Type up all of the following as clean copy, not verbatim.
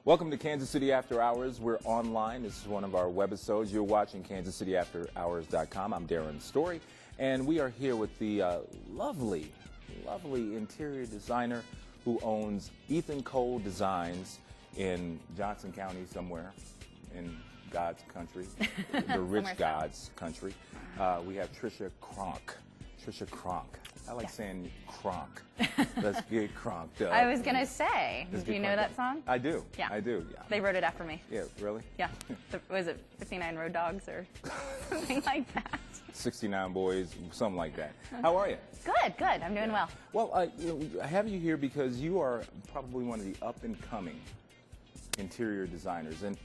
Welcome to Kansas City After Hours. We're online. This is one of our webisodes. You're watching KansasCityAfterHours.com. I'm Darron Story, and we are here with the lovely interior designer who owns Ethan Cole Designs in Johnson County somewhere in God's country, the rich God's country. We have Tricia Cronk. Tricia Cronk. I like saying Cronk. Let's get cronked up. I was going to say, do you know that song? I do. Yeah. I do, yeah. They wrote it after me. Yeah, really? Yeah. Was it 59 Road Dogs or something like that? 69 Boys, something like that. How are you? Good, good. I'm doing well. Well, I have you here because you are probably one of the up-and-coming interior designers. And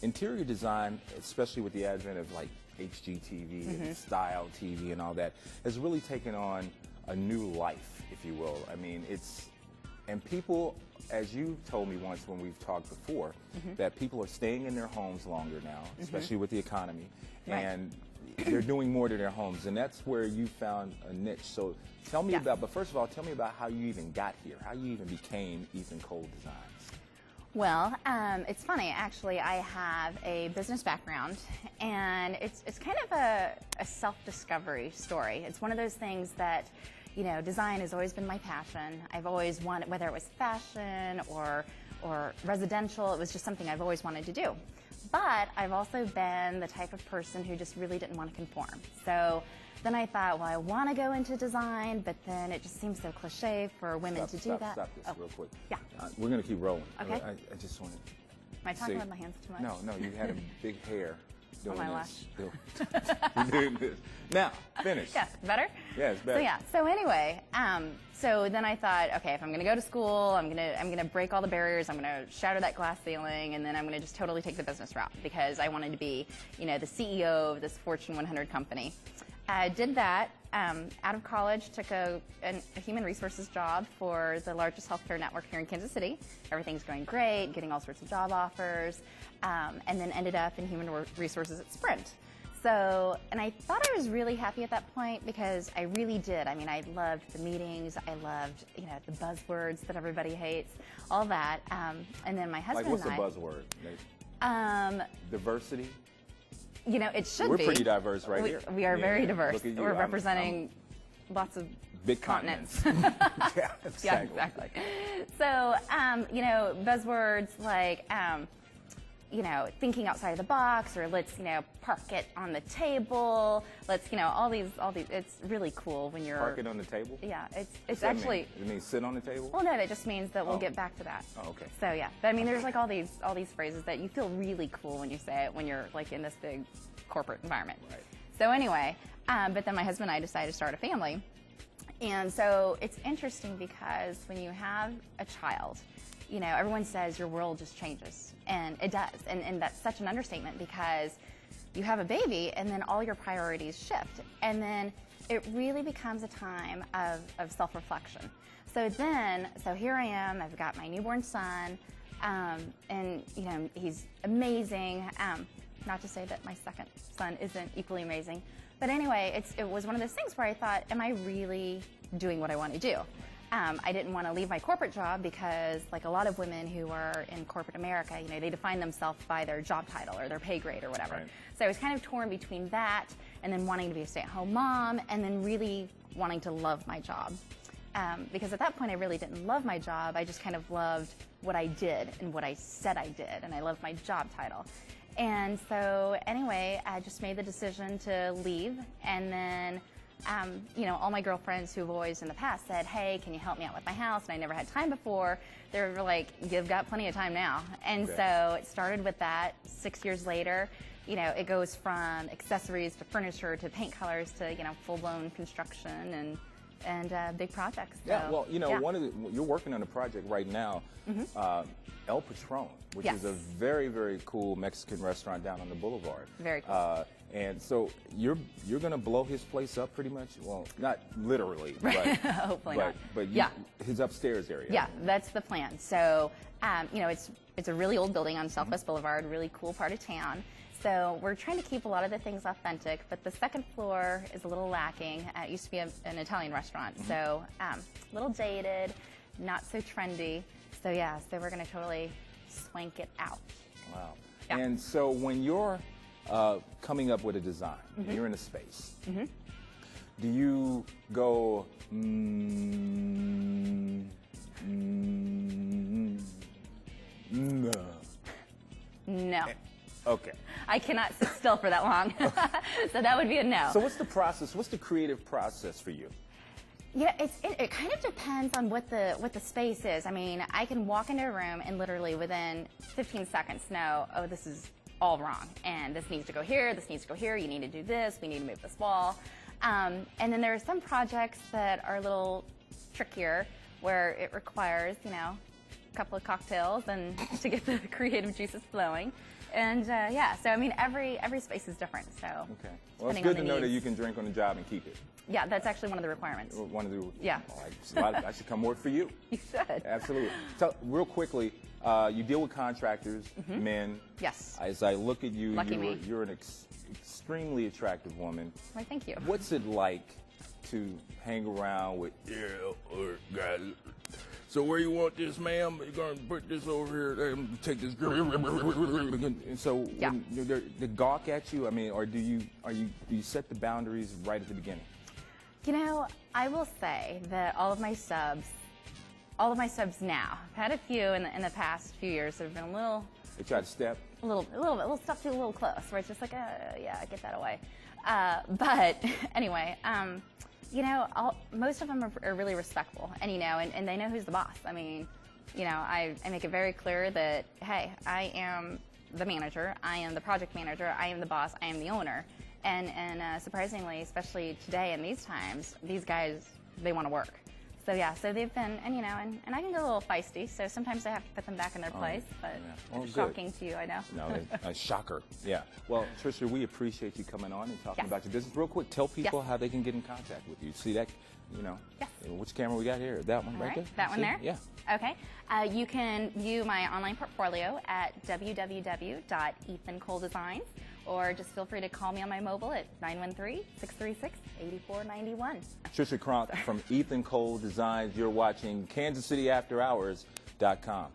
interior design, especially with the advent of like HGTV and style TV and all that, has really taken on a new life, if you will. I mean, and people, as you told me once when we've talked before, that people are staying in their homes longer now, especially with the economy, and they're doing more to their homes, and that's where you found a niche. So tell me about, but first of all, tell me about how you even got here, how you even became Ethan Cole Designs. Well, it's funny, actually. I have a business background, and it's kind of a self-discovery story. It's one of those things that, you know, design has always been my passion. I've always wanted, whether it was fashion or residential, it was just something I've always wanted to do. But I've also been the type of person who just really didn't want to conform. So then I thought, well, I want to go into design, but then it just seems so cliche for women to do that. Stop this real quick. Yeah. We're going to keep rolling. Okay. I just want to Am I talking with my hands too much? No, you had a big hair doing on my this. Doing this. Now, finish. Yeah, better? Yeah, it's better. So yeah, so anyway, so then I thought, okay, if I'm going to go to school, I'm going to break all the barriers, I'm going to shatter that glass ceiling, and then I'm going to just totally take the business route because I wanted to be, you know, the CEO of this Fortune 100 company. I did that. Out of college, took a human resources job for the largest healthcare network here in Kansas City. Everything's going great, getting all sorts of job offers, and then ended up in human resources at Sprint. So, and I thought I was really happy at that point because I really did. I mean, I loved the meetings, I loved, you know, the buzzwords that everybody hates, all that. And then my husband and I. Like, what's a buzzword? Diversity? You know, it should be. We're pretty diverse right here. We are very diverse. We're representing lots of big continents. Yeah, exactly. Yeah, exactly. So, you know, buzzwords like, you know, thinking outside of the box, or let's, you know, park it on the table. Let's, you know, all these. It's really cool when you're park it on the table. Yeah, it's actually. It means sit on the table. Well, no, that just means that we'll get back to that. Oh, okay. So yeah, but I mean, there's like all these phrases that you feel really cool when you say it when you're like in this big corporate environment. Right. So anyway, but then my husband and I decided to start a family, and so it's interesting because when you have a child, you know, everyone says your world just changes, and it does, and that's such an understatement because you have a baby and then all your priorities shift, and then it really becomes a time of self-reflection. So here I am, I've got my newborn son, and you know, he's amazing, not to say that my second son isn't equally amazing, but anyway, it was one of those things where I thought, am I really doing what I want to do? I didn't want to leave my corporate job because, like a lot of women who are in corporate America, you know, they define themselves by their job title or their pay grade or whatever. Right. So I was kind of torn between that and then wanting to be a stay-at-home mom and then really wanting to love my job. Because at that point, I really didn't love my job. I just kind of loved what I did and what I said I did, and I loved my job title. And so anyway, I just made the decision to leave, and then you know, all my girlfriends who've always in the past said, hey, can you help me out with my house? And I never had time before. They were like, you've got plenty of time now. And so it started with that. 6 years later, you know, it goes from accessories to furniture to paint colors to, you know, full-blown construction and big projects. So, yeah, well, you know, you're working on a project right now, El Patron, which is a very, very cool Mexican restaurant down on the boulevard. Very cool. And so you're going to blow his place up pretty much? Well, not literally, but hopefully not. But his upstairs area. Yeah, that's the plan. So, you know, it's a really old building on Southwest Boulevard, really cool part of town. So we're trying to keep a lot of the things authentic, but the second floor is a little lacking. It used to be an Italian restaurant, so a little dated, not so trendy. So yeah, so we're going to totally swank it out. Wow. Yeah. And so when you're coming up with a design, and you're in a space, do you go, no? No. Okay. I cannot sit still for that long. So that would be a no. So what's the process? What's the creative process for you? Yeah, it kind of depends on what the space is. I mean, I can walk into a room and literally within 15 seconds know, oh, this is all wrong, and this needs to go here, this needs to go here, you need to do this, we need to move this wall. And then there are some projects that are a little trickier where it requires, you know, a couple of cocktails and to get the creative juices flowing. And yeah, so I mean, every space is different. So okay, well, it's good to know that you can drink on the job and keep it. Yeah, that's actually one of the requirements. One of the yeah. Oh, I should come work for you. You should. Absolutely. So, real quickly, you deal with contractors, men. Yes. As I look at you, Lucky you're an extremely attractive woman. Why, thank you. What's it like to hang around with guys? So where you want this, ma'am? You're gonna put this over here. Take this. And so yeah. They gawk at you. I mean, or do you set the boundaries right at the beginning? You know, I will say that all of my subs now, I've had a few in the past few years that have been a little. They try to step. A little step too a little close, where it's just like, yeah, get that away. But anyway, you know, most of them are really respectful, and you know, and they know who's the boss. I mean, you know, I make it very clear that, hey, I am the manager, I am the project manager, I am the boss, I am the owner. And surprisingly, especially today in these times, these guys, they want to work. So yeah, so they've been, and you know, and I can get a little feisty, so sometimes I have to put them back in their place, but yeah. Well, shocking to you, I know. No, a shocker. Yeah. Well, Tricia, we appreciate you coming on and talking about your business. Real quick, tell people how they can get in contact with you. See that, you know, which camera we got here? That one right there? That one there? Yeah. Okay. You can view my online portfolio at www.ethancoledesigns, or just feel free to call me on my mobile at 913-636-8491. Tricia Cronk from Ethan Cole Designs. You're watching KansasCityAfterHours.com.